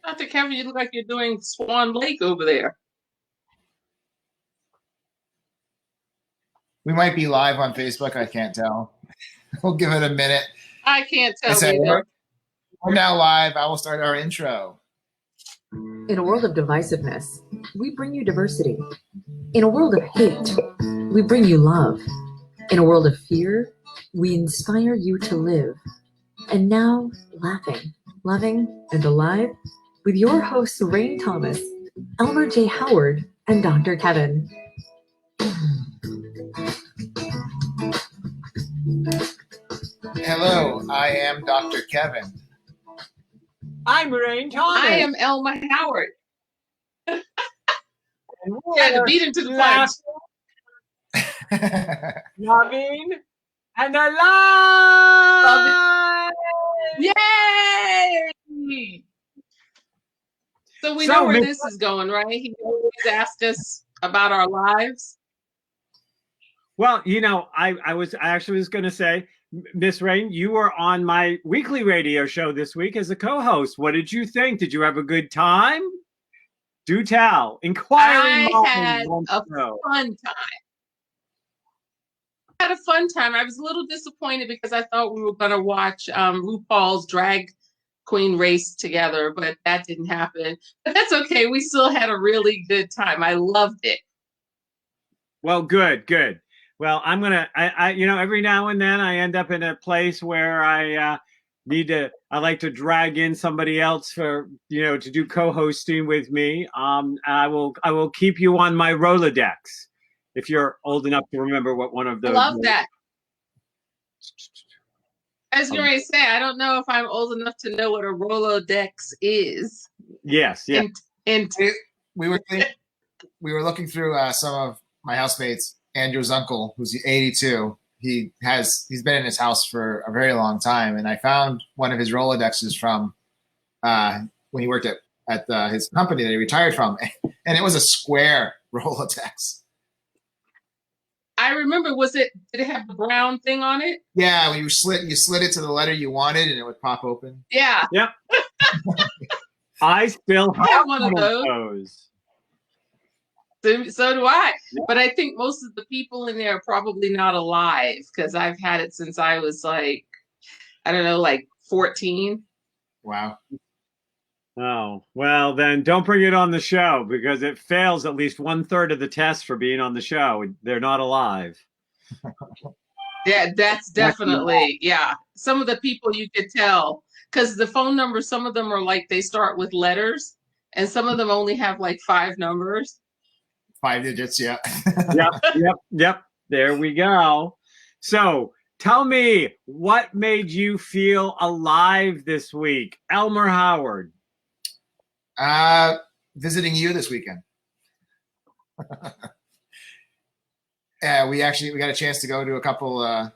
Dr. Kevin, you look like you're doing Swan Lake over there. We might be live on Facebook. I can't tell. We'll give it a minute. I can't tell either. We're now live. I will start our intro. In a world of divisiveness, we bring you diversity. In a world of hate, we bring you love. In a world of fear, we inspire you to live. And now, laughing, loving, and alive with your hosts, Rain Thomas, Elmer J. Howard, and Dr. Kevin. Hello, I am Dr. Kevin. I'm Rain Thomas. I am Elmer Howard. Had to beat him to the punch. Loving and alive! Yay! So we know where this is going, right? He always asked us about our lives. Well, you know, I actually was going to say, Miss Rain, you were on my weekly radio show this week as a co-host. What did you think? Did you have a good time? Do tell. Inquiring. I had a fun time. I had a fun time. I was a little disappointed because I thought we were going to watch RuPaul's Drag Queen race together, but that didn't happen. But that's okay. We still had a really good time. I loved it. Well, good. Well, I'm gonna. I you know, every now and then I end up in a place where I like to drag in somebody else for, you know, to do co-hosting with me. I will keep you on my Rolodex if you're old enough to remember what one of those. I love that. I was going to say, I don't know if I'm old enough to know what a Rolodex is. Yes. Yeah. We were looking through some of my housemates. Andrew's uncle, who's 82, he's been in his house for a very long time, and I found one of his Rolodexes from when he worked at his company that he retired from, and it was a square Rolodex. I remember. Did it have the brown thing on it? Yeah, when you slid it to the letter you wanted, and it would pop open. Yeah. Yep. I still have one of those. So do I. But I think most of the people in there are probably not alive because I've had it since I was like 14. Wow. Oh, well, then don't bring it on the show because it fails at least 1/3 of the test for being on the show. They're not alive. Yeah, that's definitely, yeah. Some of the people you could tell because the phone numbers, some of them are like they start with letters and some of them only have like 5 numbers. 5 digits, yeah. Yep. There we go. So tell me, what made you feel alive this week? Elmer Howard. Visiting you this weekend. Yeah, we got a chance to go to a couple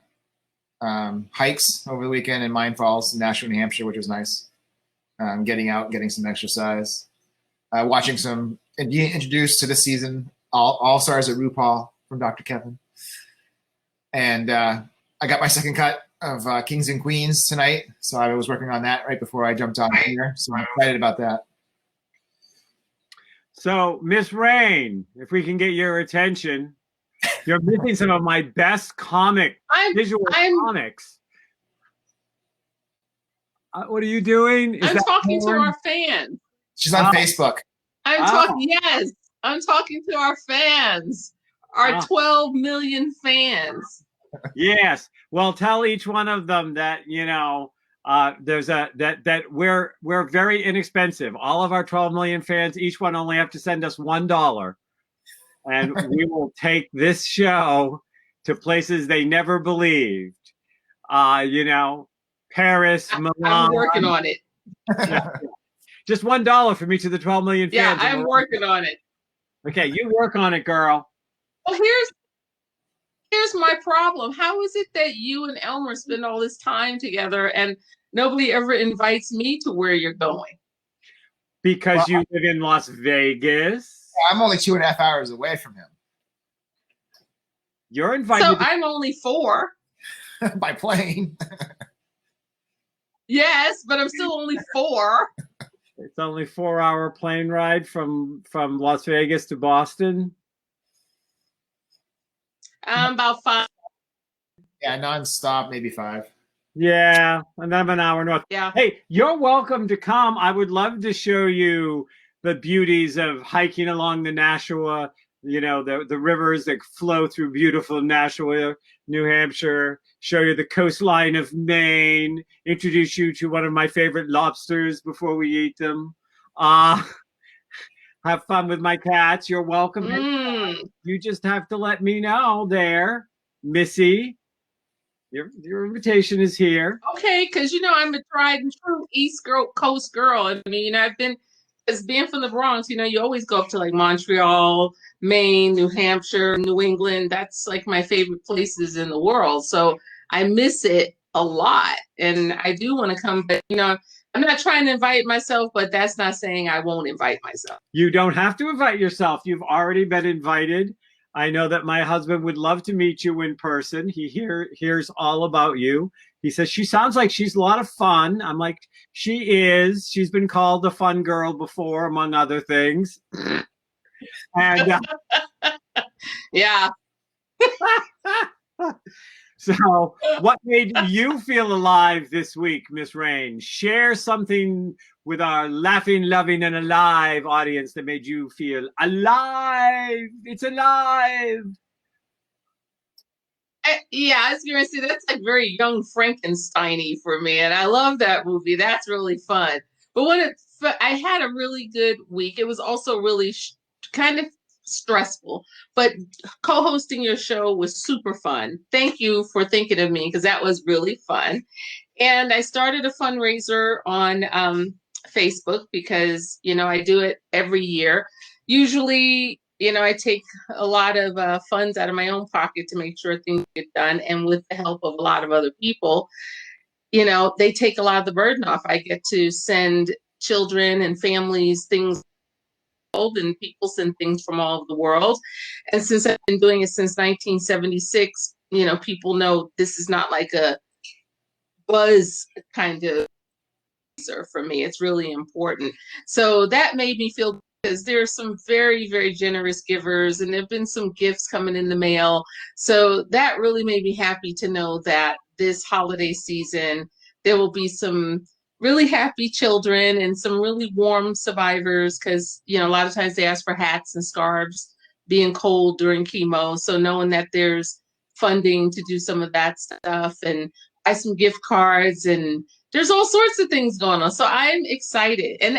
hikes over the weekend in Mine Falls, Nashua, New Hampshire, which was nice. Getting out, getting some exercise, watching some, and being introduced to this season All Stars at RuPaul from Dr. Kevin. And I got my second cut of Kings and Queens tonight. So I was working on that right before I jumped on here. So I'm excited about that. So, Miss Rain, if we can get your attention, you're missing some of my best visual comics. What are you doing? I'm talking to our fans. She's on Facebook. I'm talking to our fans, our 12 million fans. Yes. Well, tell each one of them that, you know, that we're very inexpensive. All of our 12 million fans, each one only have to send us $1, and we will take this show to places they never believed. You know, Paris, Milan. I'm working on it. Just $1 from each of the 12 million fans. Yeah, I'm working on it. Okay, you work on it, girl. Well, here's my problem. How is it that you and Elmer spend all this time together and nobody ever invites me to where you're going? Because you live in Las Vegas. I'm only 2.5 hours away from him. You're invited. So I'm only 4. By plane. Yes, but I'm still only 4. It's only 4-hour plane ride from Las Vegas to Boston. About 5. Yeah, nonstop, maybe 5. Yeah, and then an hour north. Yeah. Hey, you're welcome to come. I would love to show you the beauties of hiking along the Nashua, you know, the rivers that flow through beautiful Nashua, New Hampshire, show you the coastline of Maine, introduce you to one of my favorite lobsters before we eat them. Have fun with my cats. You're welcome. You just have to let me know there, Missy. Your invitation is here. Okay, because I'm a tried and true Coast girl. I mean, I've been, as being from the Bronx, you always go up to like Montreal, Maine, New Hampshire, New England. That's like my favorite places in the world. So I miss it a lot, and I do want to come. But I'm not trying to invite myself, but that's not saying I won't invite myself. You don't have to invite yourself. You've already been invited. I know that my husband would love to meet you in person. He hears all about you. He says, she sounds like she's a lot of fun. I'm like, she is. She's been called the fun girl before, among other things. And yeah. So what made you feel alive this week, Miss Rain? Share something with our laughing, loving, and alive audience that made you feel alive. It's alive. I was going to say, that's like very young Frankenstein-y for me. And I love that movie. That's really fun. But I had a really good week. It was also really kind of stressful, but co-hosting your show was super fun. Thank you for thinking of me, because that was really fun. And I started a fundraiser on Facebook because I do it every year. Usually I take a lot of funds out of my own pocket to make sure things get done, and with the help of a lot of other people, they take a lot of the burden off. I get to send children and families things, and people send things from all over the world. And since I've been doing it since 1976, people know this is not like a buzz kind of for me. It's really important. So that made me feel, because there are some very, very generous givers, and there have been some gifts coming in the mail. So that really made me happy to know that this holiday season, there will be some really happy children and some really warm survivors, because a lot of times they ask for hats and scarves being cold during chemo. So knowing that there's funding to do some of that stuff, and buy some gift cards, and there's all sorts of things going on. So I'm excited. And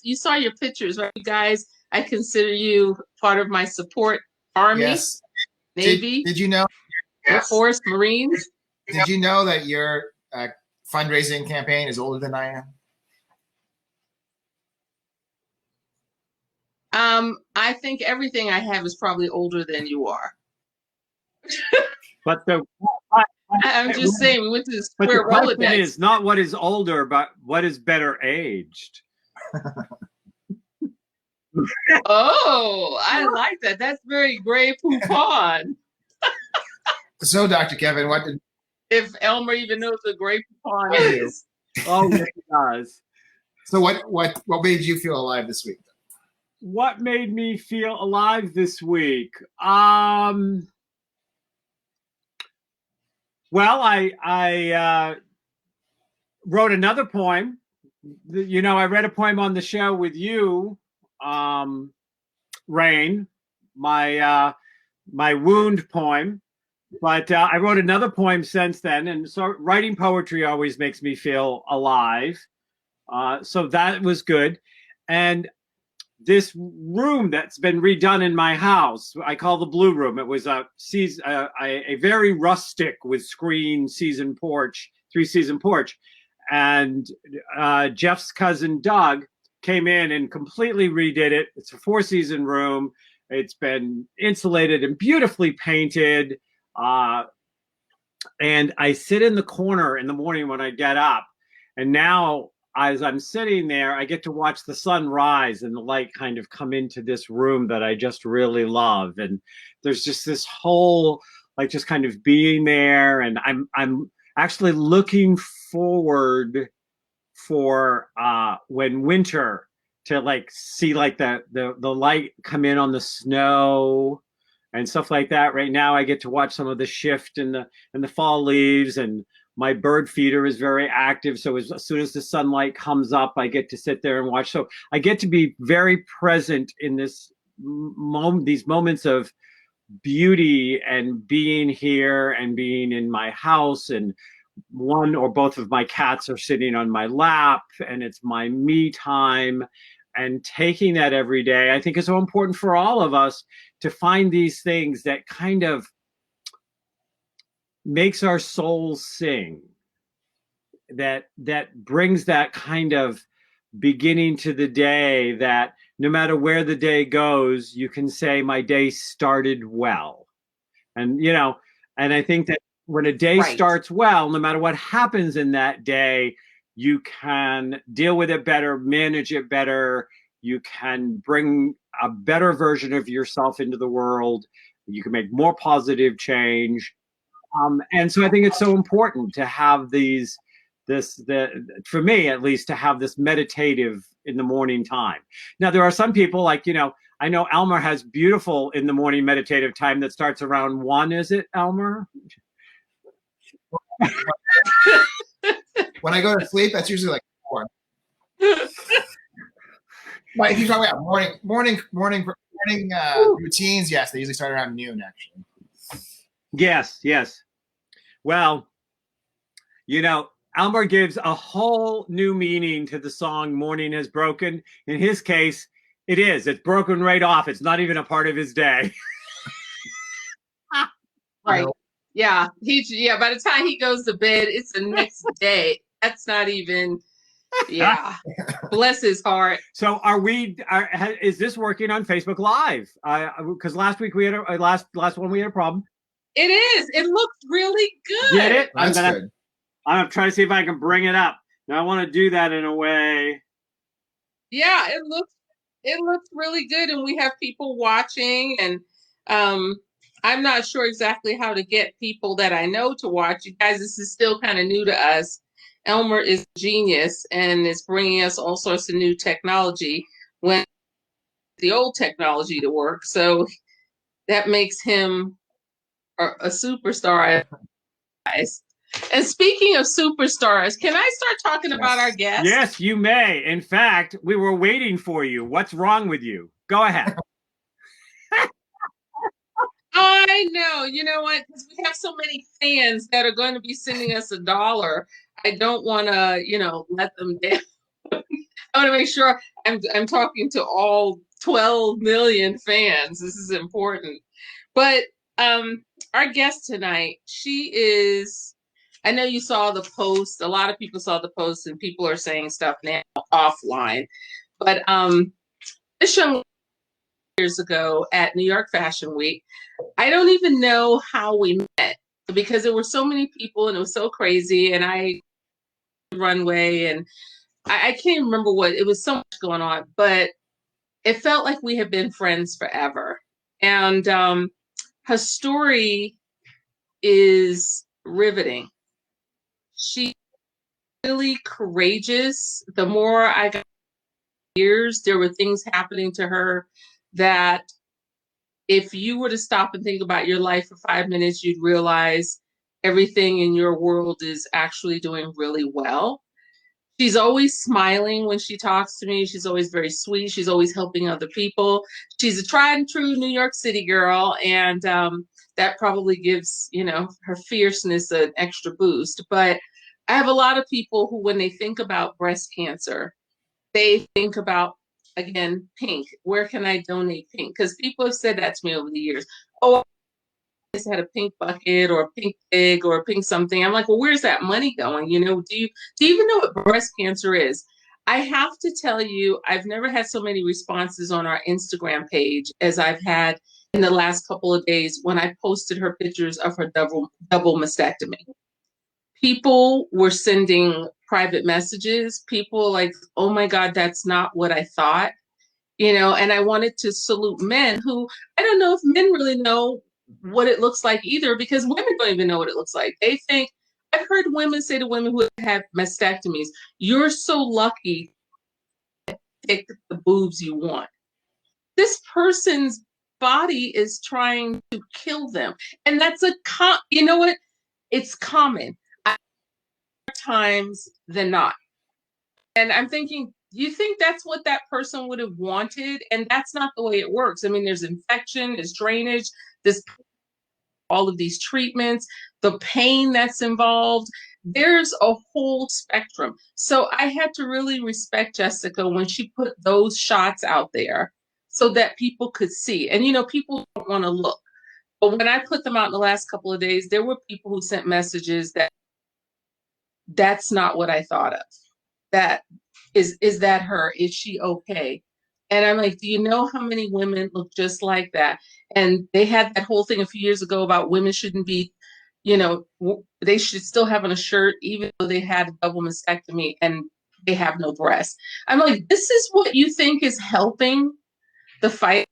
you saw your pictures, right, you guys? I consider you part of my support army. Yes. Navy. Did you know? Air Force, Marines. Did you know that your fundraising campaign is older than I am? I think everything I have is probably older than you are. But I'm just saying, we went to the but square the question Rolodex. is not what is older, but what is better aged. Oh, I like that. That's very Grey Poupon. So, Dr. Kevin, what did? If Elmer even knows what Grey Poupon is. Oh, yes, it does. So what made you feel alive this week? What made me feel alive this week? Well, I wrote another poem. I read a poem on the show with you, Rain, my wound poem. But I wrote another poem since then, and so writing poetry always makes me feel alive. So that was good. And this room that's been redone in my house, I call the Blue Room. It was a very rustic with screen three-season porch. And Jeff's cousin Doug came in and completely redid it. It's a 4-season room. It's been insulated and beautifully painted. And I sit in the corner in the morning when I get up, and now as I'm sitting there, I get to watch the sun rise and the light kind of come into this room that I just really love. And there's just this whole, like, just kind of being there. And I'm actually looking forward for when winter, to like see like the light come in on the snow and stuff like that. Right now I get to watch some of the shift in the fall leaves, and my bird feeder is very active. So as soon as the sunlight comes up, I get to sit there and watch. So I get to be very present in this these moments of beauty and being here and being in my house, and one or both of my cats are sitting on my lap, and it's my me time. And taking that every day, I think is so important for all of us to find these things that kind of makes our souls sing, that brings that kind of beginning to the day, that no matter where the day goes, you can say my day started well. And and I think that when a day starts well, no matter what happens in that day, you can deal with it better, manage it better. You can bring a better version of yourself into the world. You can make more positive change. And so I think it's so important to have for me at least, to have this meditative in the morning time. Now, there are some people like, I know Elmer has beautiful in the morning meditative time that starts around 1, is it, Elmer? When I go to sleep, that's usually like 4. But if you're talking about morning routines, yes, they usually start around noon, actually. Yes. Well, Elmer gives a whole new meaning to the song "Morning Has Broken." In his case, it's broken right off. It's not even a part of his day. Right. Yeah. By the time he goes to bed, it's the next day. That's not even, bless his heart. So is this working on Facebook Live? Because last week we had last one we had a problem. It is. It looks really good. Get it? That's good. I'm going to try to see if I can bring it up. Now I want to do that in a way. Yeah, it looks really good, and we have people watching, and I'm not sure exactly how to get people that I know to watch. You guys, this is still kind of new to us. Elmer is a genius and is bringing us all sorts of new technology when the old technology to work. So that makes him a superstar. And speaking of superstars, can I start talking about our guest? Yes, you may. In fact, we were waiting for you. What's wrong with you? Go ahead. I know. You know what? Because we have so many fans that are going to be sending us $1. I don't want to, let them down. I want to make sure I'm talking to all 12 million fans. This is important. But our guest tonight, she is, I know you saw the post. A lot of people saw the post, and people are saying stuff now offline. But this young years ago at New York Fashion Week, I don't even know how we met, because there were so many people and it was so crazy, and I runway, and I can't remember what it was, so much going on, but it felt like we had been friends forever. And her story is riveting. She's really courageous. The more I got years, there were things happening to her that if you were to stop and think about your life for 5 minutes, you'd realize everything in your world is actually doing really well. She's always smiling when she talks to me. She's always very sweet. She's always helping other people. She's a tried and true New York City girl, and that probably gives, her fierceness an extra boost. But I have a lot of people who, when they think about breast cancer, they think about, again, pink. Where can I donate pink? Because people have said that to me over the years. Oh, I just had a pink bucket or a pink pig or a pink something. I'm like, well, where's that money going? Do you even know what breast cancer is? I have to tell you, I've never had so many responses on our Instagram page as I've had in the last couple of days when I posted her pictures of her double mastectomy. People were sending private messages. People like, oh my God, that's not what I thought. And I wanted to salute men who, I don't know if men really know what it looks like either, because women don't even know what it looks like. They think, I've heard women say to women who have mastectomies, "You're so lucky to pick the boobs you want." This person's body is trying to kill them, and that's you know what? It's common times than not. And I'm thinking, you think that's what that person would have wanted? And that's not the way it works. I mean, there's infection, there's drainage, there's all of these treatments, the pain that's involved. There's a whole spectrum. So I had to really respect Jessica when she put those shots out there so that people could see. And, you know, people don't want to look. But when I put them out in the last couple of days, there were people who sent messages that that's not what I thought of. That is that her? Is she okay? And I'm like, do you know how many women look just like that? And they had that whole thing a few years ago about women shouldn't be, you know, they should still have on a shirt even though they had a double mastectomy and they have no breasts. I'm like, this is what you think is helping the fight?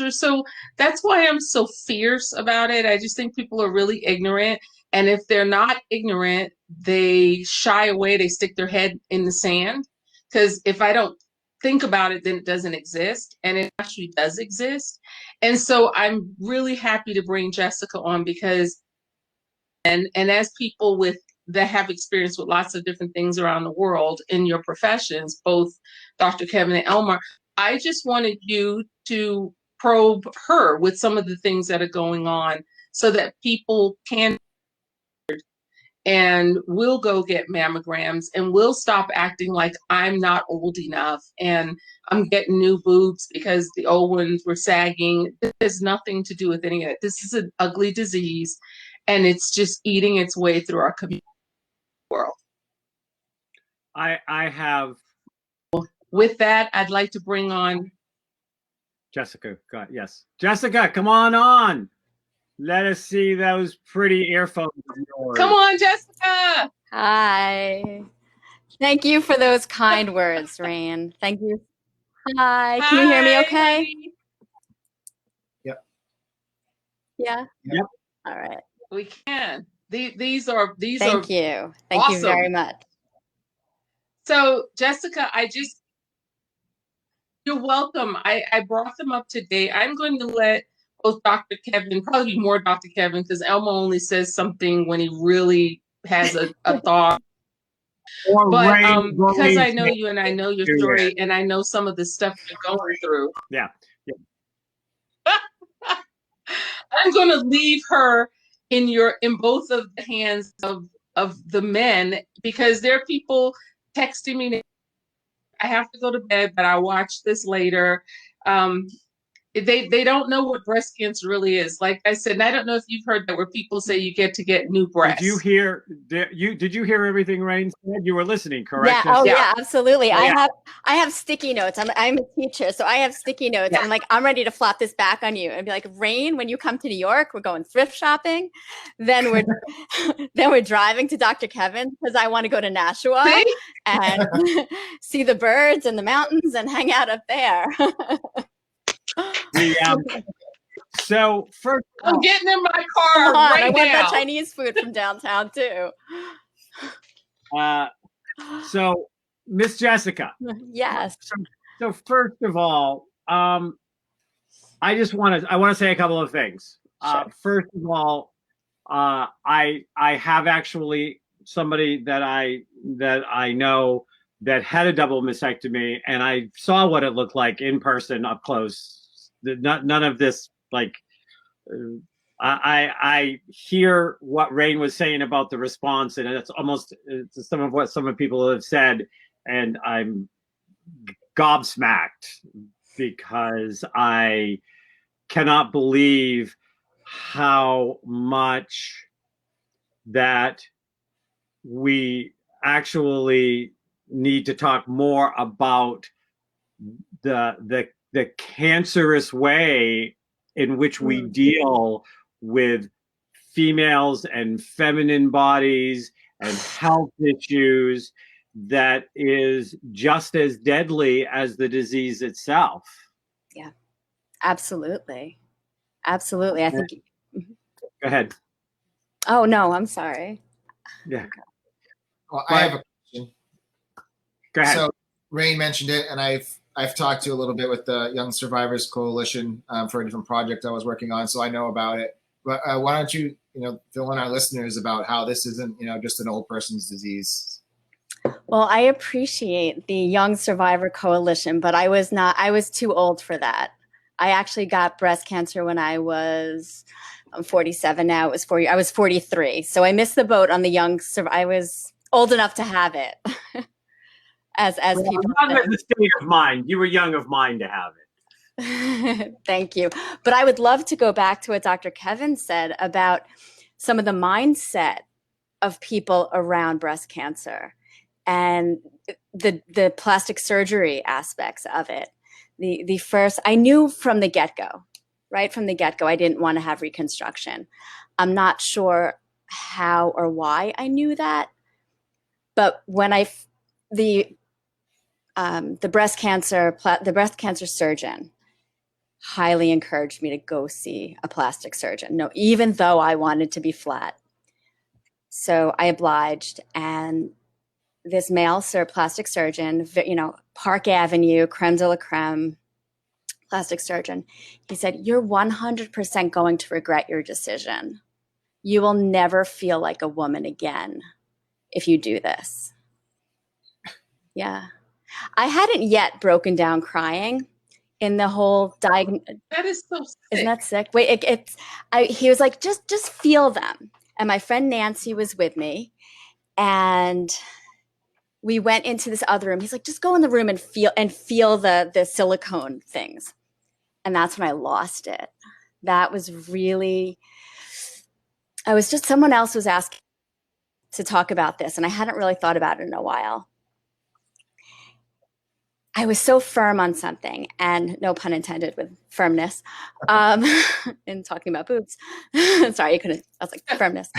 So that's why I'm so fierce about it. I just think people are really ignorant. And if they're not ignorant, they shy away, they stick their head in the sand. Because if I don't think about it, then it doesn't exist. And it actually does exist. And so I'm really happy to bring Jessica on because, and as people that have experience with lots of different things around the world in your professions, both Dr. Kevin and Elmar, I just wanted you to probe her with some of the things that are going on so that people can and will go get mammograms and will stop acting like I'm not old enough and I'm getting new boobs because the old ones were sagging. This has nothing to do with any of it. This is an ugly disease and it's just eating its way through our community world. I have. With that, I'd like to bring on Jessica. Yes. Jessica, come on. Let us see those pretty earphones of yours. Come on, Jessica. Hi. Thank you for those kind words, Rain. Thank you. Hi. Can you hear me okay? Honey. Yep. Yeah? Yep. All right. We can. These are Thank you. Thank awesome. you very much. So, Jessica, you're welcome. I brought them up today. I'm going to let both Dr. Kevin, probably more Dr. Kevin, because Elmo only says something when he really has a thought. But because I know you and I know your story and I know some of the stuff you're going through. Yeah. I'm going to leave her in both of the hands of the men because there are people texting me. I have to go to bed, but I'll watch this later. They don't know what breast cancer really is. Like I said, and I don't know if you've heard that where people say you get to get new breasts. Did you hear everything Rain said? You were listening, correct? Yeah. Oh, yeah, absolutely. Yeah. I have sticky notes. I'm a teacher, so I have sticky notes. Yeah. I'm like, I'm ready to flop this back on you and be like, Rain, when you come to New York, we're going thrift shopping. Then we're driving to Dr. Kevin because I want to go to Nashua and see the birds and the mountains and hang out up there. So first, I'm getting in my car right I want now. that Chinese food from downtown too. So Miss Jessica. Yes. So first of all, I want to say a couple of things. Sure. First of all, I have actually somebody that I know that had a double mastectomy, and I saw what it looked like in person up close. None of this, like, I hear what Rain was saying about the response, and it's some of what some of people have said, and I'm gobsmacked because I cannot believe how much that we actually need to talk more about the cancerous way in which we deal with females and feminine bodies and health issues that is just as deadly as the disease itself. Yeah, absolutely. I think. Go ahead. Oh, no, I'm sorry. Yeah. Well, I have a question. Go ahead. So Rain mentioned it, and I've talked to a little bit with the Young Survivors Coalition for a different project I was working on, so I know about it. But why don't you fill in our listeners about how this isn't just an old person's disease? Well, I appreciate the Young Survivor Coalition, but I was too old for that. I actually got breast cancer when I'm 47 now. I was 43. So I missed the boat on the young I was old enough to have it. as people young of the state of mind. You were young of mind to have it. Thank you. But I would love to go back to what Dr. Kevin said about some of the mindset of people around breast cancer and the plastic surgery aspects of it. The first, I knew from the get-go, right from the get-go, I didn't want to have reconstruction. I'm not sure how or why I knew that, but when the breast cancer surgeon highly encouraged me to go see a plastic surgeon. No, even though I wanted to be flat. So I obliged, and this male plastic surgeon, Park Avenue, creme de la creme plastic surgeon, he said, "You're 100% going to regret your decision. You will never feel like a woman again if you do this." Yeah. I hadn't yet broken down crying in the whole That is so sick. Isn't that sick? Wait, he was like, just feel them. And my friend Nancy was with me, and we went into this other room. He's like, just go in the room and feel the silicone things. And that's when I lost it. That was really, someone else was asking to talk about this, and I hadn't really thought about it in a while. I was so firm on something, and no pun intended with firmness, in talking about boobs. Sorry, you couldn't, I was like, firmness.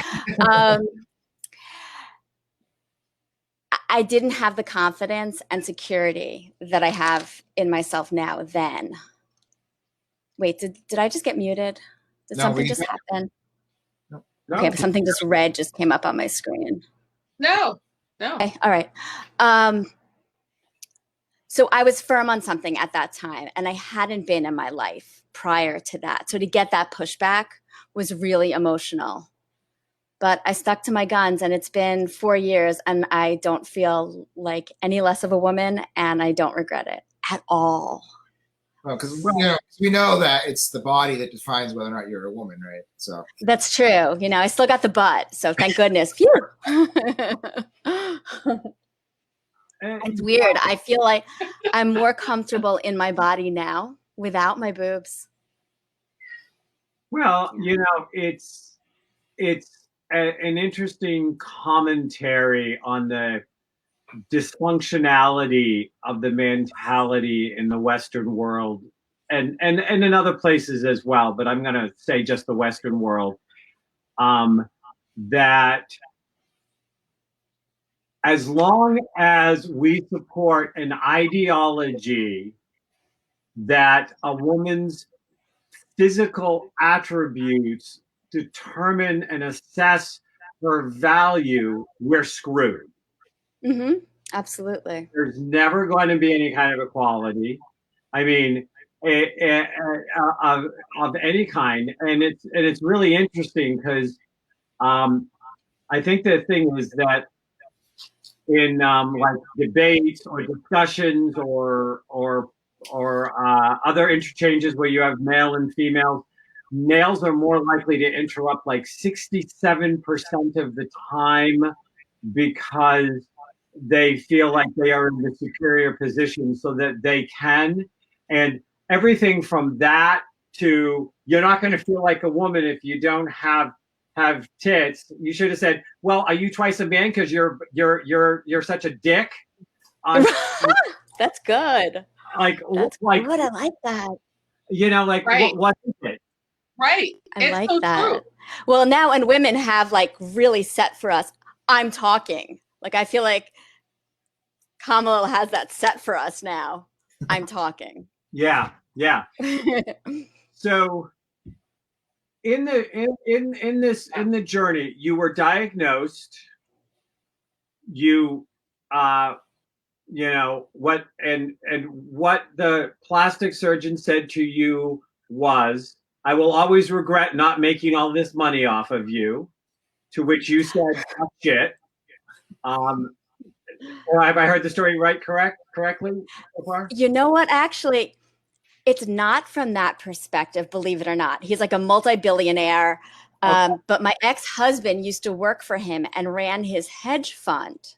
I didn't have the confidence and security that I have in myself now then. Wait, did I just get muted? Did something just happen? No. Okay, but something red just came up on my screen. No. Okay, all right. So I was firm on something at that time, and I hadn't been in my life prior to that. So to get that pushback was really emotional. But I stuck to my guns, and it's been 4 years, and I don't feel like any less of a woman, and I don't regret it at all. Well, because we know that it's the body that defines whether or not you're a woman, right? So that's true. I still got the butt, so thank goodness. Phew. It's weird. I feel like I'm more comfortable in my body now without my boobs. Well, it's an interesting commentary on the dysfunctionality of the mentality in the Western world and in other places as well. But I'm going to say just the Western world, that as long as we support an ideology that a woman's physical attributes determine and assess her value, we're screwed. Mm-hmm. Absolutely. There's never going to be any kind of equality. I mean, of any kind, and it's really interesting because I think the thing is that in like debates or discussions or other interchanges where you have male and female, males are more likely to interrupt like 67% of the time because they feel like they are in the superior position so that they can. And everything from that to you're not going to feel like a woman if you don't have tits. You should have said, well, are you twice a man because you're such a dick? That's good. That's good. I like that. Right. What is it? Right. I like so that. True. Well, now, and women have really set for us. I'm talking. I feel like Kamala has that set for us now. I'm talking. Yeah. So in the journey, you were diagnosed. You what what the plastic surgeon said to you was, "I will always regret not making all this money off of you." To which you said, "Oh, shit." Or have I heard the story correctly so far? You know what? Actually, it's not from that perspective, believe it or not. He's like a multi-billionaire. But my ex-husband used to work for him and ran his hedge fund.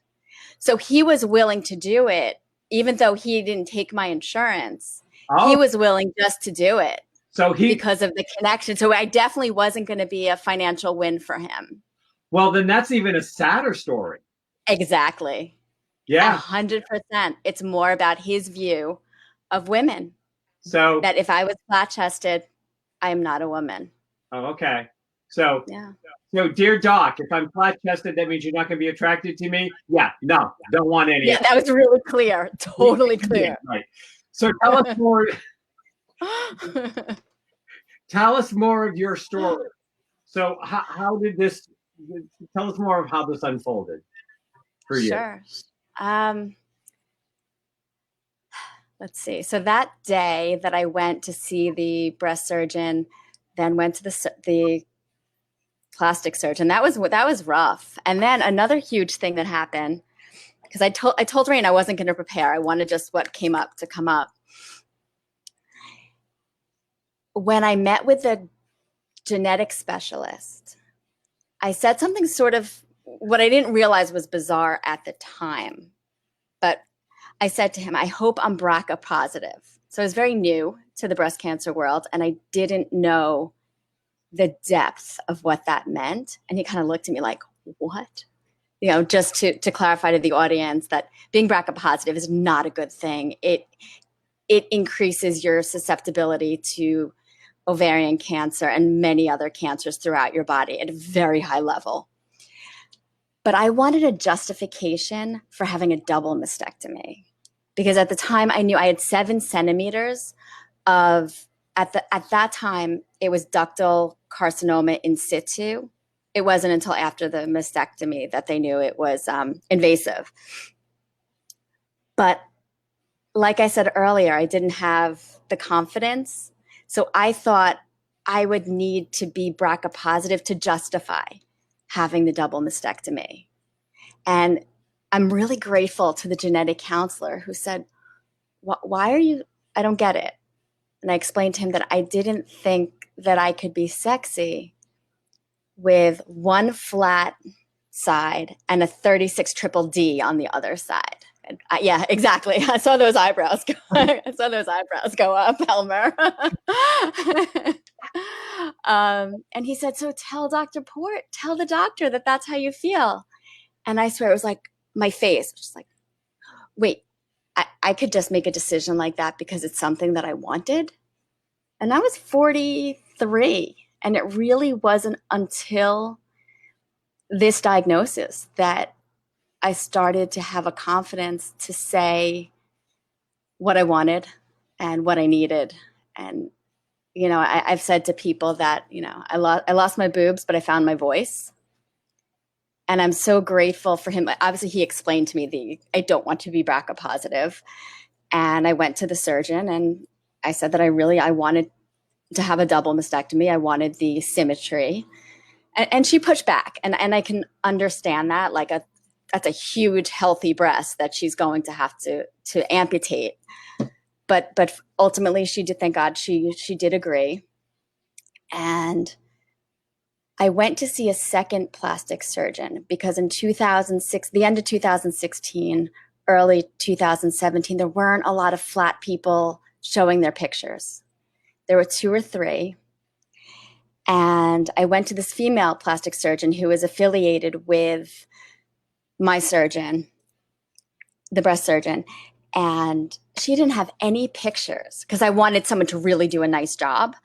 So he was willing to do it, even though he didn't take my insurance. Oh. He was willing just to do it. So because of the connection. So I definitely wasn't going to be a financial win for him. Well, then that's even a sadder story. Exactly. Yeah. 100%. It's more about his view of women. So that if I was flat chested, I am not a woman. Oh, okay. So yeah. So, dear Doc, if I'm flat chested, that means you're not going to be attracted to me? Yeah, no, don't want any. Yeah, that was really clear. Totally clear. Right. So tell us more. Tell us more of your story. So how did this, tell us more of how this unfolded for you. Sure. Let's see. So that day that I went to see the breast surgeon, then went to the plastic surgeon, that was rough. And then another huge thing that happened, because I told Rain I wasn't going to prepare. I wanted just what came up to come up. When I met with the genetic specialist, I said something sort of what I didn't realize was bizarre at the time. But I said to him, I hope I'm BRCA positive. So I was very new to the breast cancer world, and I didn't know the depth of what that meant. And he kind of looked at me like, what? You know, just to clarify to the audience that being BRCA positive is not a good thing. It increases your susceptibility to ovarian cancer and many other cancers throughout your body at a very high level. But I wanted a justification for having a double mastectomy, because at the time I knew I had 7 centimeters of, at that time, it was ductal carcinoma in situ. It wasn't until after the mastectomy that they knew it was invasive. But like I said earlier, I didn't have the confidence. So I thought I would need to be BRCA positive to justify having the double mastectomy. And I'm really grateful to the genetic counselor who said, why are you, I don't get it. And I explained to him that I didn't think that I could be sexy with one flat side and a 36 triple D on the other side. Yeah, exactly. I saw those eyebrows go, up, Elmer. And he said, so tell Dr. Port, tell the doctor that that's how you feel. And I swear it was like my face was just like, wait, I could just make a decision like that because it's something that I wanted. And I was 43. And it really wasn't until this diagnosis that I started to have a confidence to say what I wanted and what I needed. And, you know, I've said to people that, you know, I lost my boobs, but I found my voice. And I'm so grateful for him. Obviously, he explained to me I don't want to be BRCA positive. And I went to the surgeon and I said that I wanted to have a double mastectomy. I wanted the symmetry. And she pushed back. And I can understand that. Like that's a huge, healthy breast that she's going to have to amputate. But ultimately, she did, thank God, she did agree. And I went to see a second plastic surgeon because in 2006, the end of 2016, early 2017, there weren't a lot of flat people showing their pictures. There were 2 or 3. And I went to this female plastic surgeon who is affiliated with my surgeon, the breast surgeon. And she didn't have any pictures because I wanted someone to really do a nice job.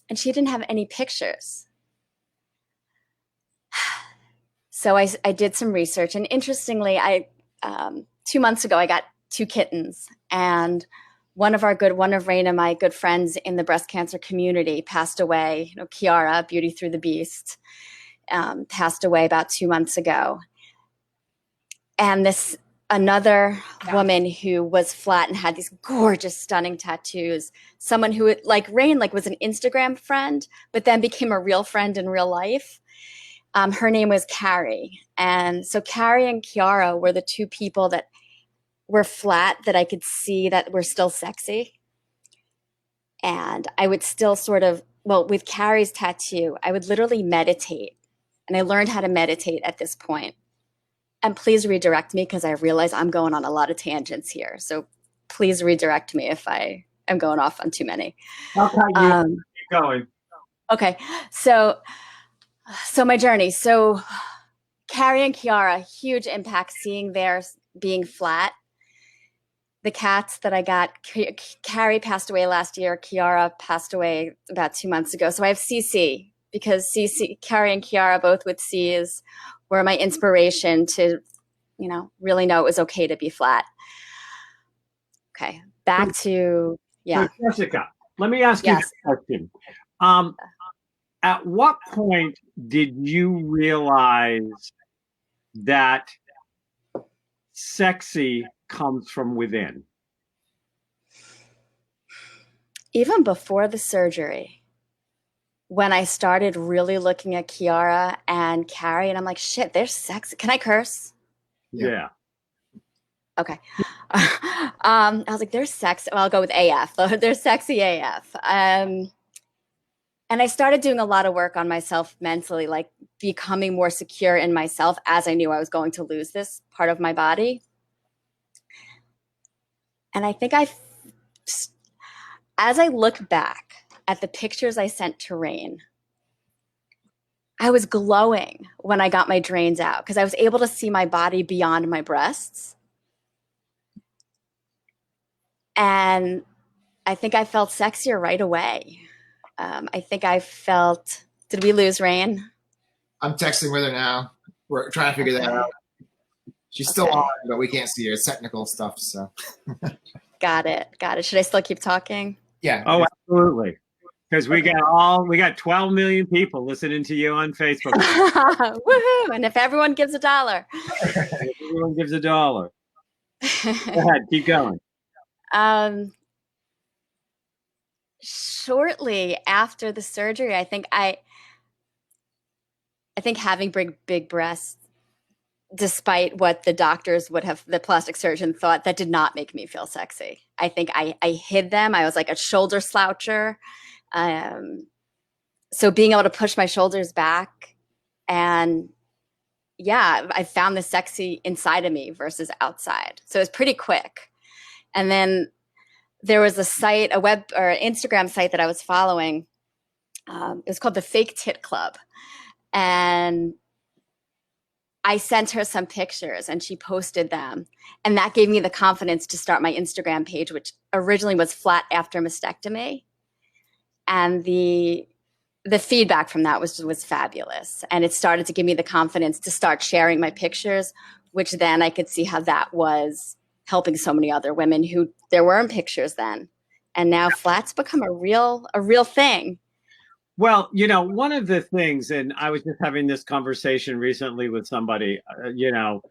And she didn't have any pictures. So I did some research, and interestingly, 2 months ago, I got 2 kittens, and one of Rain and my good friends in the breast cancer community passed away. You know, Kiara, Beauty Through the Beast, passed away about 2 months ago. And this another woman who was flat and had these gorgeous, stunning tattoos. Someone who, like Rain, like was an Instagram friend, but then became a real friend in real life. Her name was Carrie. And so Carrie and Kiara were the two people that were flat that I could see that were still sexy. And I would still sort of, well, with Carrie's tattoo, I would literally meditate. And I learned how to meditate at this point. And please redirect me because I realize I'm going on a lot of tangents here. So please redirect me if I am going off on too many. Okay, keep going. Okay, so my journey. So Carrie and Kiara, huge impact seeing theirs being flat. The cats that I got, Carrie passed away last year. Kiara passed away about 2 months ago. So I have CC because Carrie and Kiara, both with C's, were my inspiration to, you know, really know it was okay to be flat. Okay, back to, yeah. So Jessica, let me ask you this question. At what point did you realize that sexy comes from within? Even before the surgery, when I started really looking at Kiara and Carrie, and I'm like, shit, they're sexy. Can I curse? Yeah. Okay. I was like, they're sexy. Well, I'll go with AF. They're sexy AF. And I started doing a lot of work on myself mentally, like becoming more secure in myself as I knew I was going to lose this part of my body. And I think as I look back at the pictures I sent to Rain, I was glowing when I got my drains out because I was able to see my body beyond my breasts. And I think I felt sexier right away. I think I felt, did we lose Rain? I'm texting with her now. We're trying to figure that out. She's still on, but we can't see her. It's technical stuff, so. Got it. Should I still keep talking? Yeah. Oh, absolutely. Because we got 12 million people listening to you on Facebook. Woohoo! And if everyone gives $1. Everyone gives $1. Go ahead, keep going. Shortly after the surgery, I think having big breasts, despite what the doctors would have, the plastic surgeon thought, that did not make me feel sexy. I think I hid them. I was like a shoulder sloucher. So being able to push my shoulders back, and yeah, I found the sexy inside of me versus outside. So it was pretty quick. And then there was a site, a web or Instagram site that I was following. It was called the Fake Tit Club. And I sent her some pictures and she posted them. And that gave me the confidence to start my Instagram page, which originally was flat after mastectomy. And the feedback from that was fabulous. And it started to give me the confidence to start sharing my pictures, which then I could see how that was helping so many other women who there weren't pictures then. And now flat's become a real thing. Well, you know, one of the things, and I was just having this conversation recently with somebody, you know,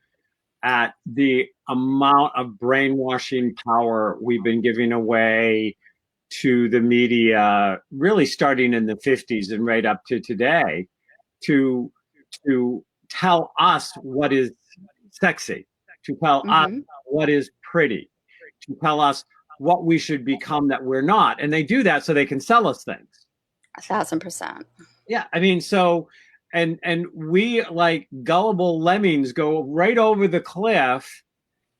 at the amount of brainwashing power we've been giving away to the media, really starting in the 50s and right up to today, to tell us what is sexy, to tell us what is pretty, to tell us what we should become that we're not. And they do that so they can sell us things. 1,000%. Yeah, I mean, so, and we like gullible lemmings go right over the cliff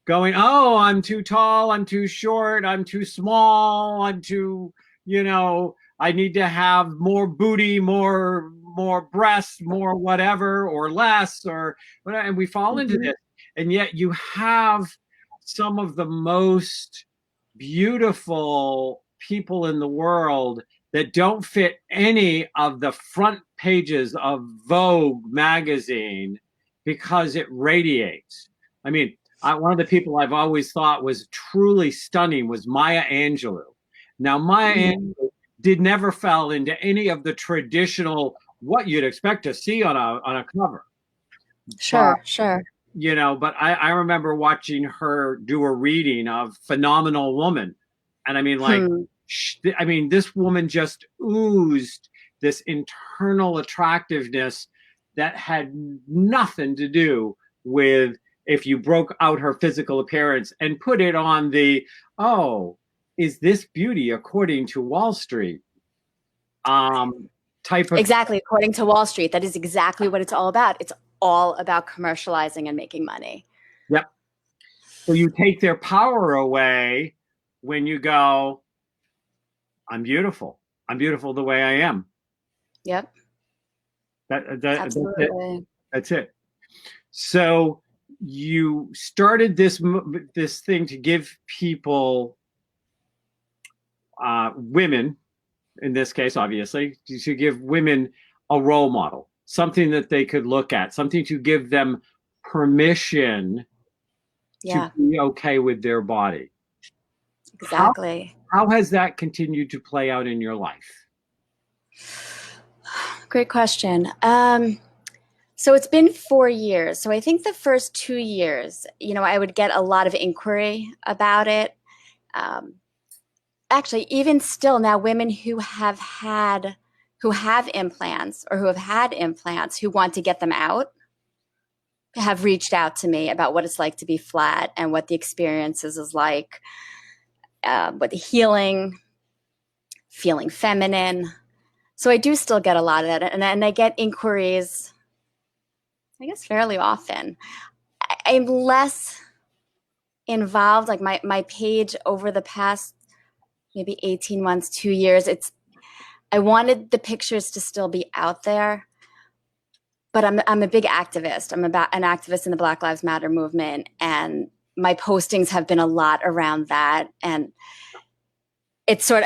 going, oh, I'm too tall, I'm too short, I'm too small, I'm too, you know, I need to have more booty, more breasts, more whatever, or less, or whatever. And we fall into this. And yet you have some of the most beautiful people in the world that don't fit any of the front pages of Vogue magazine because it radiates. I mean, one of the people I've always thought was truly stunning was Maya Angelou. Now, Maya Angelou never fell into any of the traditional what you'd expect to see on a cover. Sure, sure. You know, but I remember watching her do a reading of Phenomenal Woman, and I mean, like, I mean, this woman just oozed this internal attractiveness that had nothing to do with if you broke out her physical appearance and put it on the, oh, is this beauty according to Wall Street type of. Exactly. According to Wall Street, that is exactly what it's all about. It's all about commercializing and making money. Yep. So you take their power away when you go, I'm beautiful. I'm beautiful the way I am. Yep. Absolutely. That's it. So you started this thing to give people, women, in this case, obviously, to give women a role model, something that they could look at, something to give them permission to be okay with their body. Exactly. How has that continued to play out in your life? Great question. So it's been 4 years. So I think the first 2 years, you know, I would get a lot of inquiry about it. Actually, even still now, women who have implants or who have had implants who want to get them out have reached out to me about what it's like to be flat and what the experiences is like, what the healing, feeling feminine. So I do still get a lot of that. And I get inquiries, I guess, fairly often. I'm less involved, like my page over the past maybe 18 months, 2 years, I wanted the pictures to still be out there, but I'm a big activist. I'm an activist in the Black Lives Matter movement, and my postings have been a lot around that. And so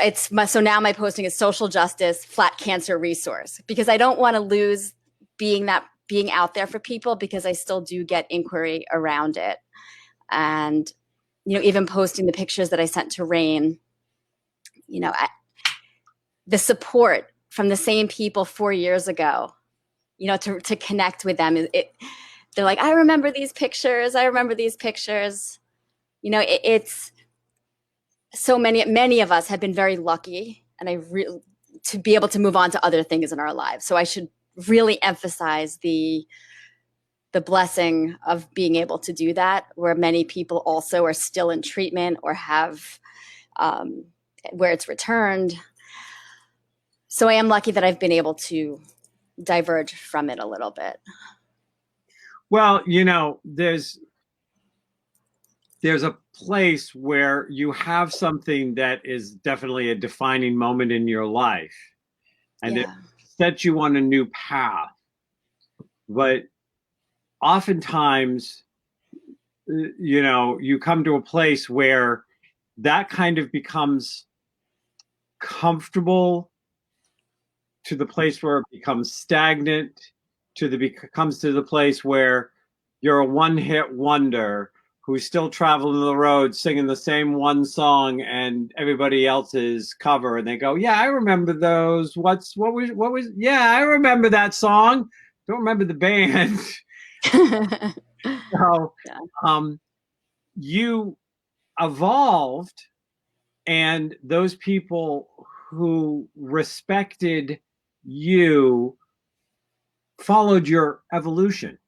now my posting is social justice, flat cancer resource, because I don't want to lose being out there for people, because I still do get inquiry around it. And, you know, even posting the pictures that I sent to Rain, you know, the support from the same people 4 years ago, you know, to connect with them, they're like, I remember these pictures. I remember these pictures. You know, it's so many of us have been very lucky, and to be able to move on to other things in our lives. So I should really emphasize the blessing of being able to do that, where many people also are still in treatment or have where it's returned. So I am lucky that I've been able to diverge from it a little bit. Well, you know, there's a place where you have something that is definitely a defining moment in your life, and it sets you on a new path. But oftentimes, you know, you come to a place where that kind of becomes comfortable, to the place where it becomes stagnant, comes to the place where you're a one-hit wonder who's still traveling the road singing the same one song and everybody else's cover, and they go, yeah, I remember those. What was yeah, I remember that song. Don't remember the band. So you evolved, and those people who respected you followed your evolution.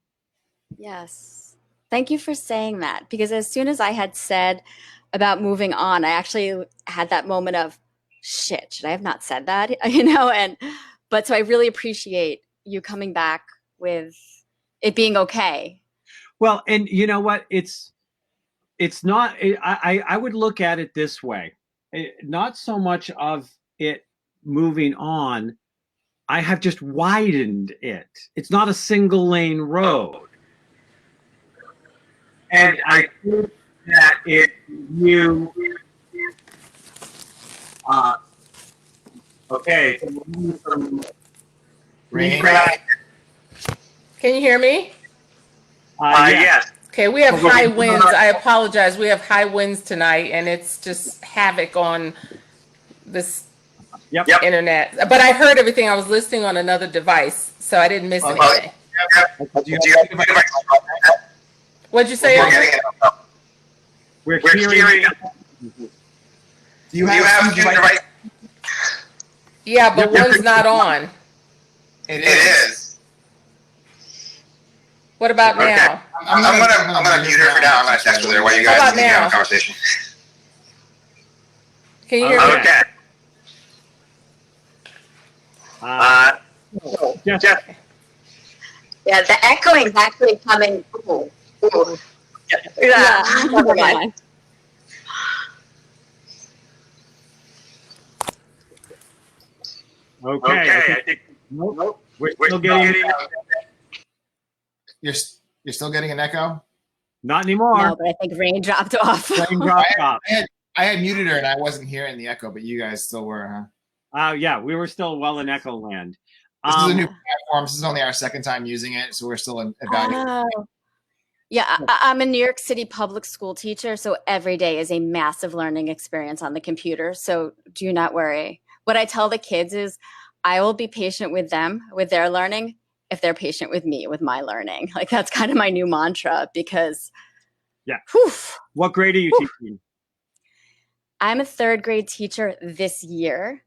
Yes. Thank you for saying that, because as soon as I had said about moving on, I actually had that moment of, shit, should I have not said that? You know, but so I really appreciate you coming back with it being okay. Well, and you know what? It's not, I would look at it this way. Not so much of it moving on. I have just widened it. It's not a single lane road. And I think that if you, okay. Rain? Can you hear me? Yes. Okay, we have high winds. I apologize. We have high winds tonight, and it's just havoc on this Yep. internet. But I heard everything. I was listening on another device, so I didn't miss anything. Do you have What'd you say? We're hearing. do you have two devices? Yeah, but one's not on. It is. What about now? I'm gonna mute her for now. I'm gonna text with her while you How about guys continue now? the conversation. Can you hear me? Okay. Jeff. Yeah, the echoing is actually coming. Yeah, never mind. Okay. I think, nope. We're still getting. You're still getting an echo? Not anymore. No, but I think Rain dropped off. Rain dropped off. I had muted her and I wasn't hearing the echo, but you guys still were, huh? Yeah, we were still well in Echo Land. This is a new platform. This is only our second time using it, so we're still evaluating. Oh. Yeah, I'm a New York City public school teacher, so every day is a massive learning experience on the computer. So do not worry. What I tell the kids is I will be patient with them, with their learning, if they're patient with me, with my learning. Like that's kind of my new mantra because, yeah. Whew, What grade are you teaching? I'm a third grade teacher this year,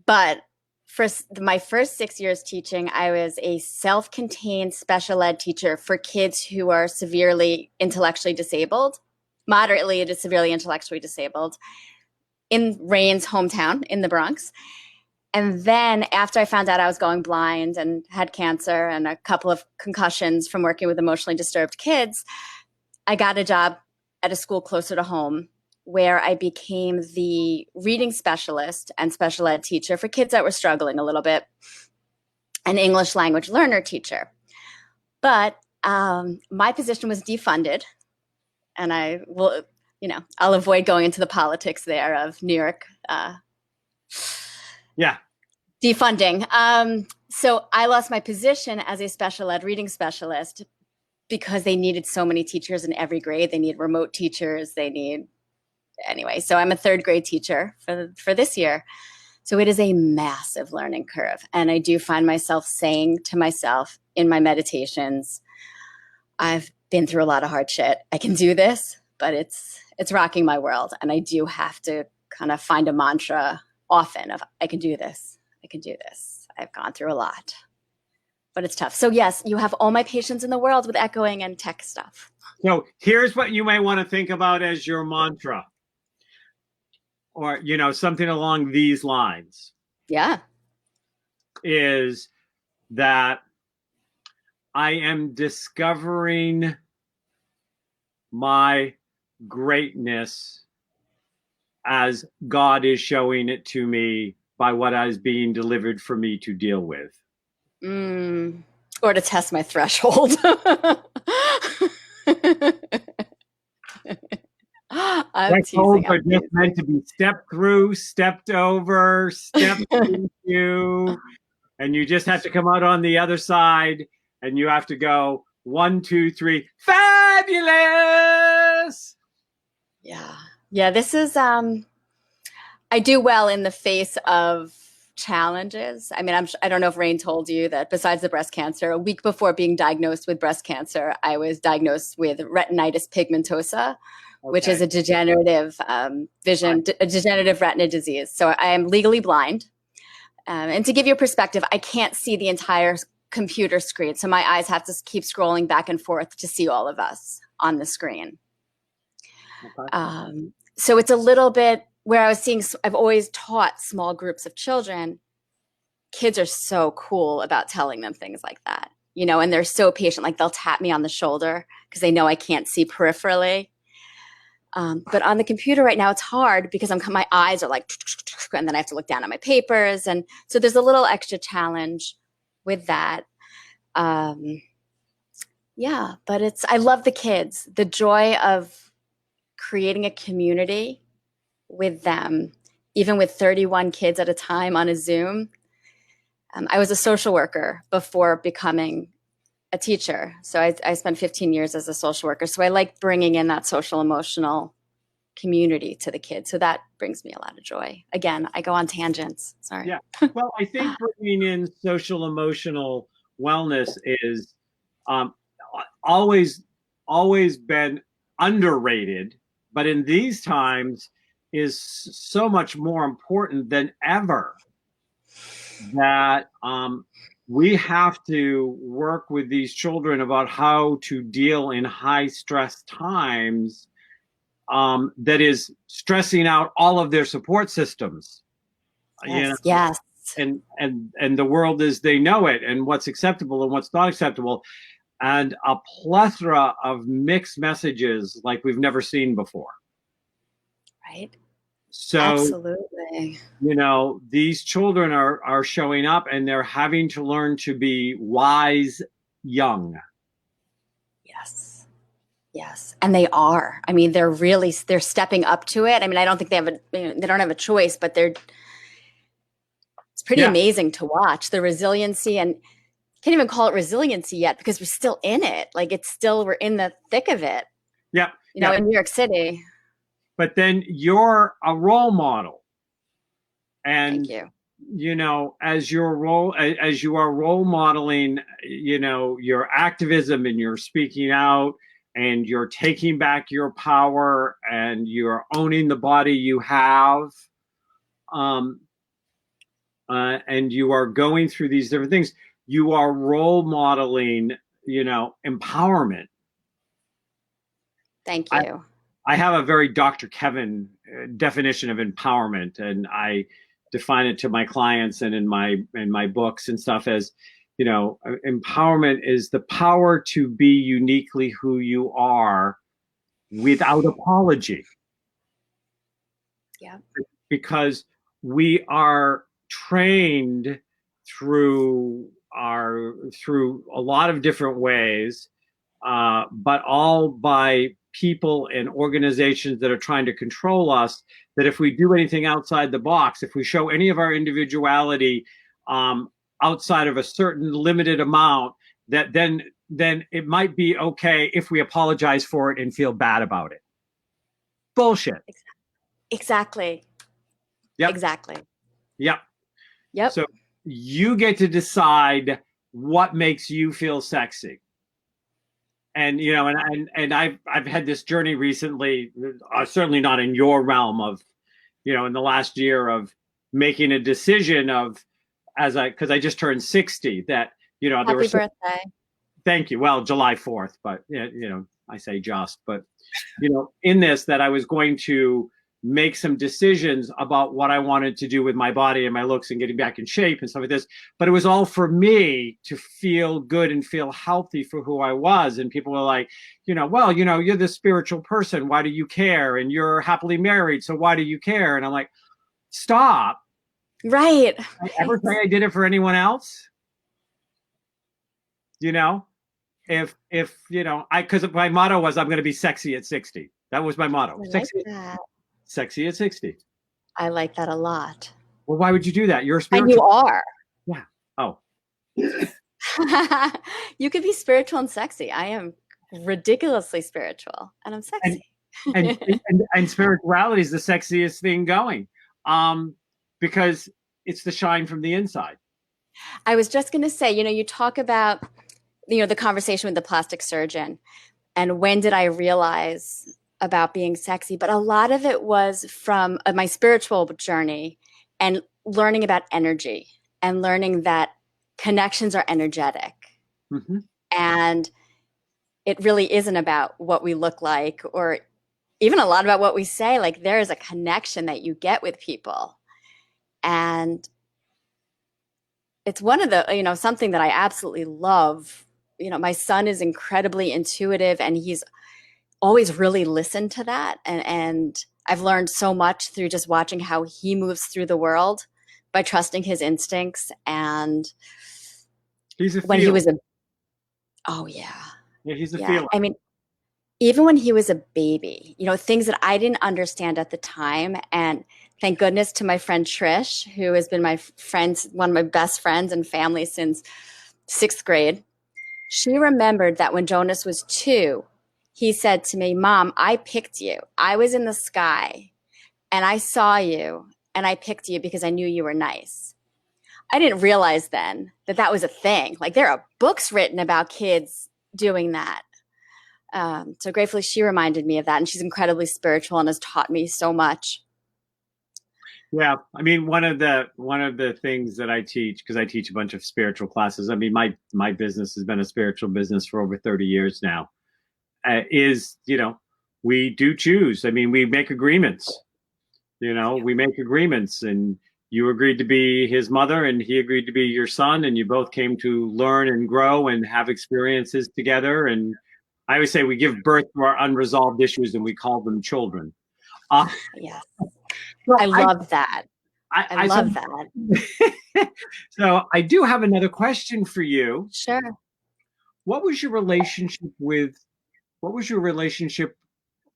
but for my first 6 years teaching, I was a self-contained special ed teacher for kids who are severely intellectually disabled, moderately to severely intellectually disabled, in Rain's hometown in the Bronx. And then after I found out I was going blind and had cancer and a couple of concussions from working with emotionally disturbed kids, I got a job at a school closer to home where I became the reading specialist and special ed teacher for kids that were struggling a little bit, an English language learner teacher. But my position was defunded, and I will, I'll avoid going into the politics there of New York. Yeah. Defunding. So I lost my position as a special ed reading specialist because they needed so many teachers in every grade. They need remote teachers. Anyway, so I'm a third grade teacher for this year. So it is a massive learning curve. And I do find myself saying to myself in my meditations, I've been through a lot of hard shit. I can do this, but it's rocking my world. And I do have to kind of find a mantra often of I can do this. I can do this. I've gone through a lot, but it's tough. So yes, you have all my patience in the world with echoing and tech stuff. So here's what you may want to think about as your mantra. Or, something along these lines. Yeah. Is that I am discovering my greatness as God is showing it to me by what is being delivered for me to deal with. Or to test my threshold. Thresholds are just meant to be stepped through, stepped over, stepped into, and you just have to come out on the other side, and you have to go 1, 2, 3, fabulous. Yeah. This is I do well in the face of challenges. I mean, I don't know if Rain told you that besides the breast cancer, a week before being diagnosed with breast cancer, I was diagnosed with retinitis pigmentosa. Okay. Which is a degenerative a degenerative retina disease. So I am legally blind. And to give you a perspective, I can't see the entire computer screen. So my eyes have to keep scrolling back and forth to see all of us on the screen. Okay. So it's a little bit where I've always taught small groups of children. Kids are so cool about telling them things like that, and they're so patient. Like they'll tap me on the shoulder because they know I can't see peripherally. But on the computer right now, it's hard because my eyes are like, and then I have to look down at my papers. And so there's a little extra challenge with that. Yeah, but I love the kids, the joy of creating a community with them, even with 31 kids at a time on a Zoom. I was a social worker before becoming a teacher. So I spent 15 years as a social worker. So I like bringing in that social emotional community to the kids. So that brings me a lot of joy. Again, I go on tangents. Sorry. Yeah. Well, I think bringing in social emotional wellness is always been underrated, but in these times is so much more important than ever. That we have to work with these children about how to deal in high stress times, that is stressing out all of their support systems. Yes. Yes. And the world as they know it, and what's acceptable and what's not acceptable, and a plethora of mixed messages like we've never seen before. Right. So absolutely, these children are showing up, and they're having to learn to be wise young. Yes. Yes. And they are. I mean, they're stepping up to it. I mean, I don't think they don't have a choice, but it's pretty amazing to watch the resiliency, and can't even call it resiliency yet because we're still in it. Like we're in the thick of it. Yeah. In New York City. But then you're a role model, and thank you. as you are role modeling, your activism, and you're speaking out, and you're taking back your power, and you're owning the body you have, and you are going through these different things. You are role modeling, empowerment. Thank you. I have a very Dr. Kevin definition of empowerment, and I define it to my clients and in my books and stuff as, empowerment is the power to be uniquely who you are without apology. Yeah. Because we are trained through a lot of different ways, but all by people and organizations that are trying to control us, that if we do anything outside the box, if we show any of our individuality outside of a certain limited amount, that then it might be okay if we apologize for it and feel bad about it. Bullshit. Exactly. Yep. Exactly. Yep. Yep. So you get to decide what makes you feel sexy. And and I've had this journey recently, certainly not in your realm of, in the last year, of making a decision of, because I just turned 60, that Happy birthday. Thank you. Well, July 4th, but I say just, but in this, that I was going to make some decisions about what I wanted to do with my body and my looks and getting back in shape and stuff like this. But it was all for me to feel good and feel healthy for who I was. And people were like, well, you're this spiritual person. Why do you care? And you're happily married. So why do you care? And I'm like, stop. Right. Did I ever say I did it for anyone else? If because my motto was, I'm going to be sexy at 60. That was my motto. Sexy at 60. I like that a lot. Well, why would you do that? You're a spiritual. And you are. Yeah. Oh. You could be spiritual and sexy. I am ridiculously spiritual, and I'm sexy. And spirituality is the sexiest thing going, because it's the shine from the inside. I was just going to say, you talk about, the conversation with the plastic surgeon, and when did I realize about being sexy? But a lot of it was from my spiritual journey and learning about energy and learning that connections are energetic. Mm-hmm. And it really isn't about what we look like, or even a lot about what we say. Like, there is a connection that you get with people. And it's one of the, something that I absolutely love. My son is incredibly intuitive, and he's always really listened to that. And I've learned so much through just watching how he moves through the world by trusting his instincts. And he's a when feeler. he was oh yeah. Yeah, he's a feeler. I mean, even when he was a baby, things that I didn't understand at the time. And thank goodness to my friend Trish, who has been my friend, one of my best friends and family since 6th grade. She remembered that when Jonas was 2, he said to me, "Mom, I picked you. I was in the sky and I saw you and I picked you because I knew you were nice." I didn't realize then that that was a thing. Like, there are books written about kids doing that. So gratefully, she reminded me of that, and she's incredibly spiritual and has taught me so much. Yeah, I mean, one of the things that I teach, because I teach a bunch of spiritual classes. I mean, my business has been a spiritual business for over 30 years now. Is, we do choose. I mean, we make agreements. We make agreements, and you agreed to be his mother, and he agreed to be your son, and you both came to learn and grow and have experiences together. And I always say we give birth to our unresolved issues, and we call them children. Yes. So I love that. I love that. So I do have another question for you. Sure. What was your relationship with?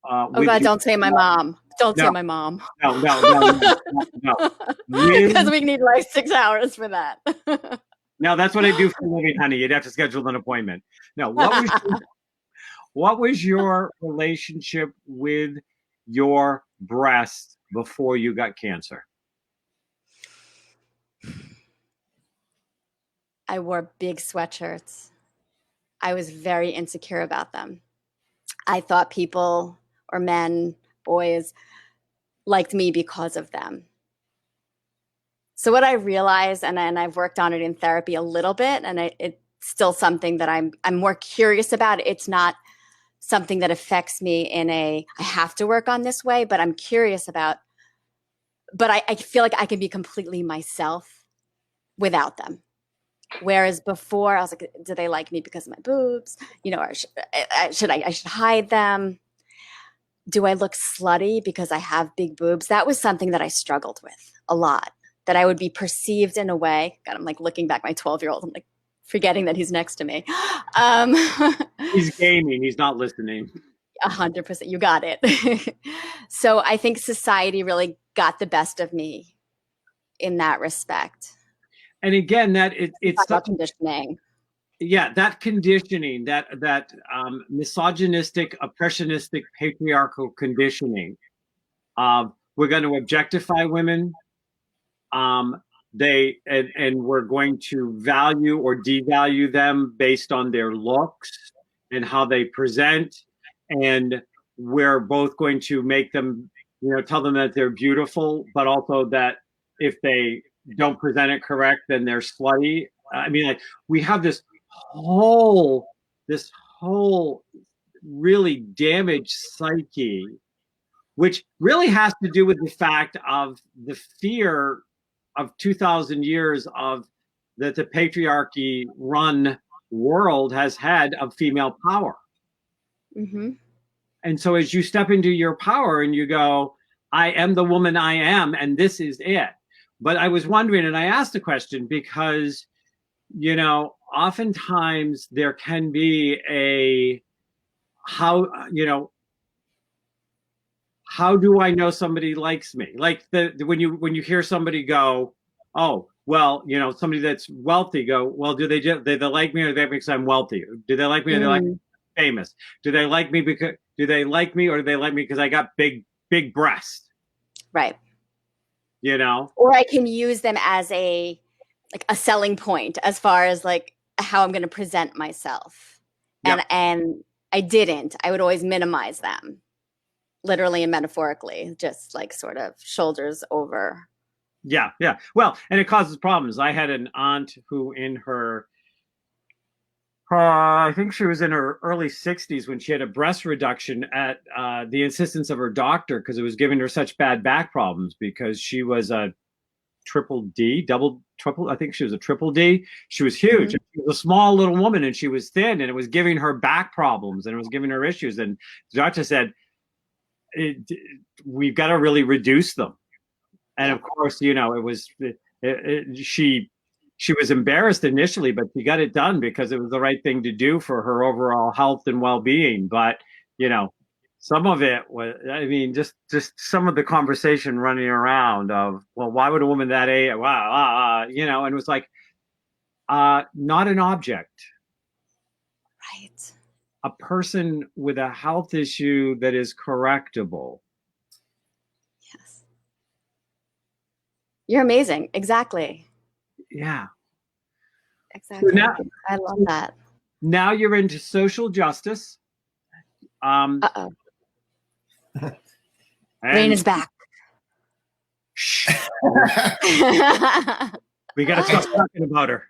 Oh God! Don't say my mom. Don't say my mom. No. Because we need like 6 hours for that. No, that's what I do for a living, honey. You'd have to schedule an appointment. No, what was your relationship with your breast before you got cancer? I wore big sweatshirts. I was very insecure about them. I thought people or men, boys, liked me because of them. So what I realized, and I've worked on it in therapy a little bit, and it's still something that I'm more curious about. It's not something that affects me in I have to work on this way, but I'm curious about, but I feel like I can be completely myself without them. Whereas before I was like, do they like me because of my boobs? Or I should hide them. Do I look slutty because I have big boobs? That was something that I struggled with a lot, that I would be perceived in a way. God, I'm like looking back, my 12-year-old, I'm like forgetting that he's next to me. He's gaming, he's not listening. 100%, you got it. So I think society really got the best of me in that respect. And again, that it's not conditioning. Yeah, that conditioning, that misogynistic, oppressionistic, patriarchal conditioning. We're going to objectify women. And we're going to value or devalue them based on their looks and how they present. And we're both going to make them, tell them that they're beautiful, but also that if they don't present it correct, then they're slutty. I mean, like, we have this whole really damaged psyche, which really has to do with the fact of the fear of 2,000 years of that the patriarchy run world has had of female power. Mm-hmm. And so as you step into your power and you go, I am the woman I am, and this is it. But I was wondering, and I asked the question because, oftentimes there can be how do I know somebody likes me? Like when you hear somebody go, oh, well, somebody that's wealthy go, well, do they like me or do they like me because I'm wealthy? Do they like me or do they like me famous? Do they like me or do they like me because I got big breasts? Right. Or I can use them as a selling point as far as like how I'm going to present myself. Yep. And I would always minimize them, literally and metaphorically, just like sort of shoulders over. Yeah. Well, and it causes problems. I had an aunt who in her, I think she was in her early 60s when she had a breast reduction at the insistence of her doctor because it was giving her such bad back problems because she was a triple D. I think she was a triple D. She was huge. Mm-hmm. She was a small little woman and she was thin and it was giving her back problems and it was giving her issues. And the doctor said, we've got to really reduce them. And of course, it was, she was embarrassed initially, but she got it done because it was the right thing to do for her overall health and well-being. But, some of it was, I mean, just some of the conversation running around of, well, why would a woman that age, and it was like, not an object. Right. a person with a health issue that is correctable. Yes. You're amazing. Exactly. Yeah. Exactly. now- I love that. Now you're into social justice. Uh-oh. and- Rain is back. Shh, we got to stop talking about her.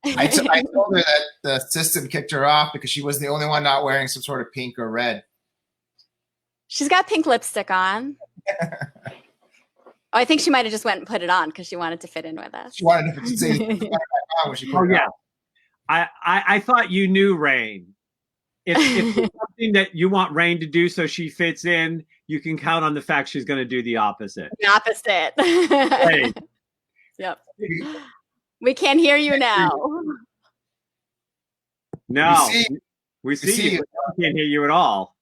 I told her that the system kicked her off because she was the only one not wearing some sort of pink or red. She's got pink lipstick on. Oh, I think she might have just went and put it on because she wanted to fit in with us. She wanted to say when she put Oh it yeah, on. I thought you knew Rain. If it's something that you want Rain to do so she fits in, you can count on the fact she's going to do the opposite. The opposite. Hey. Yep. We can't hear you now. No, we we see see you. you. But we can't hear you at all.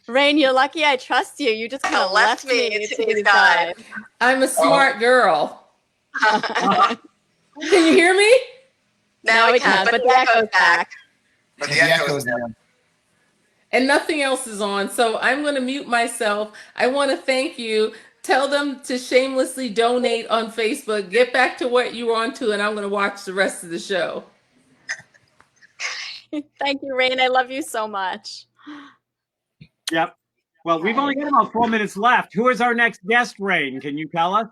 Rain, you're lucky I trust you. You just kind of left me to these guys. I'm a smart girl. Can you hear me? Now we can, but the echo's back. But the echoes now. And nothing else is on. So I'm going to mute myself. I want to thank you. Tell them to shamelessly donate on Facebook. Get back to what you were on to, and I'm going to watch the rest of the show. Thank you, Rain. I love you so much. Yep. Well, we've only got about 4 minutes left. Who is our next guest, Rain? Can you tell us?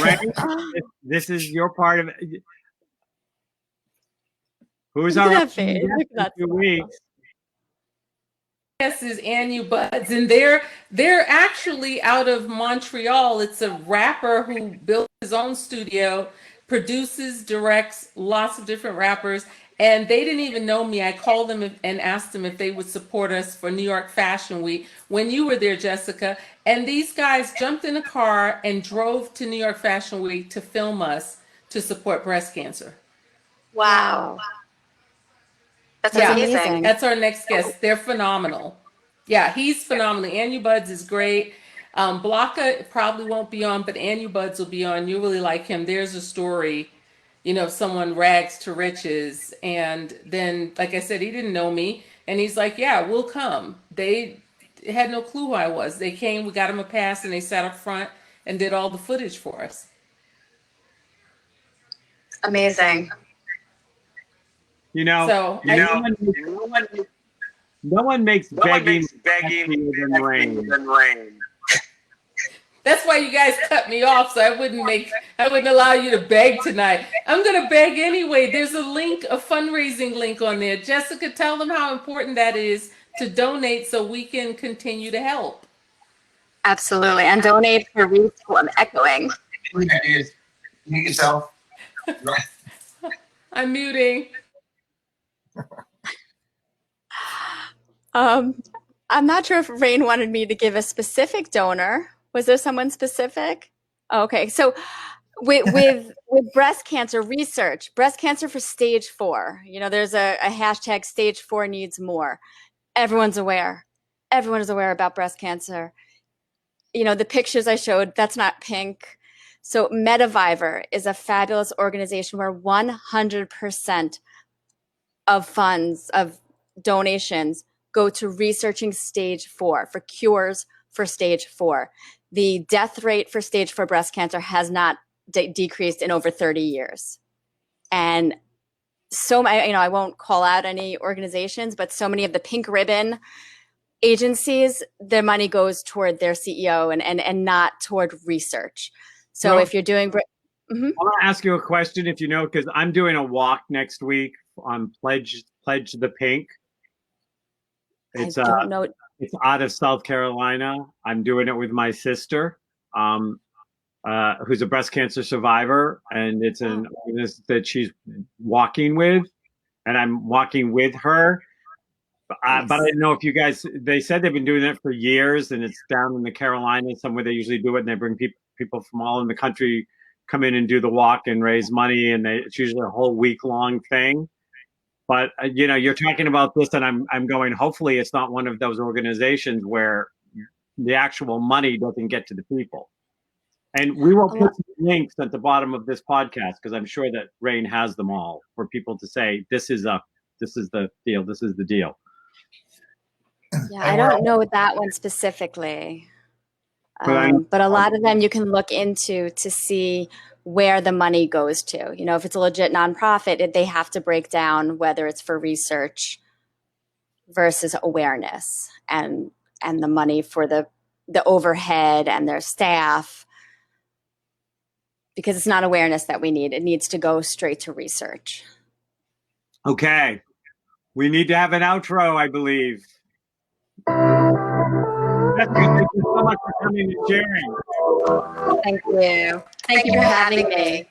Rain, this is your part of it. Who's our Look at next that face. guest Look in at that 2 weeks? Yes, is Anu Buds, and they're actually out of Montreal. It's a rapper who built his own studio, produces, directs lots of different rappers, and they didn't even know me. I called them and asked them if they would support us for New York Fashion Week when you were there, Jessica. And these guys jumped in a car and drove to New York Fashion Week to film us to support breast cancer. Wow. That's Yeah. amazing. That's our next guest. They're phenomenal. Yeah, he's phenomenal. Anu Buds is great. Blocka probably won't be on, but Anu Buds will be on. You really like him. There's a story, of someone rags to riches. And then, like I said, he didn't know me. And he's like, yeah, we'll come. They had no clue who I was. They came, we got him a pass, and they sat up front and did all the footage for us. Amazing. So no one makes begging than Rain. That's why you guys cut me off, so I wouldn't allow you to beg tonight. I'm gonna beg anyway. There's a fundraising link on there. Jessica, tell them how important that is to donate so we can continue to help. Absolutely. And donate for Reese. I'm echoing. Mute yourself. I'm muting. I'm not sure if Rain wanted me to give a specific donor. Was there someone specific? Oh, okay. So with breast cancer research, breast cancer for stage 4, there's a hashtag stage 4 needs more. Everyone's aware. Everyone is aware about breast cancer. The pictures I showed, that's not pink. So Mediviver is a fabulous organization where 100% of funds, of donations, go to researching stage 4 for cures for stage 4. The death rate for stage 4 breast cancer has not decreased in over 30 years. And I won't call out any organizations, but so many of the pink ribbon agencies, their money goes toward their CEO and not toward research. So Well, if you're doing, I want to ask you a question, if you know, because I'm doing a walk next week on Pledge the Pink. It's I don't know. It's out of South Carolina. I'm doing it with my sister, who's a breast cancer survivor, and it's an organization that she's walking with, and I'm walking with her. But I didn't know if you guys. They said they've been doing it for years, and it's down in the Carolinas, somewhere they usually do it, and they bring people from all in the country come in and do the walk and raise money, and it's usually a whole week-long thing. But you're talking about this, and I'm going. Hopefully, it's not one of those organizations where the actual money doesn't get to the people. And we will put some links at the bottom of this podcast because I'm sure that Rain has them all for people to say, this is the deal. This is the deal. Yeah, I don't know that one specifically. But But a lot of them you can look into to see where the money goes to. You know, if it's a legit nonprofit, they have to break down whether it's for research versus awareness and the money for the overhead and their staff. Because it's not awareness that we need. It needs to go straight to research. Okay. We need to have an outro, I believe. Jessica, thank you so much for coming and sharing. Thank you. Thank you for having me.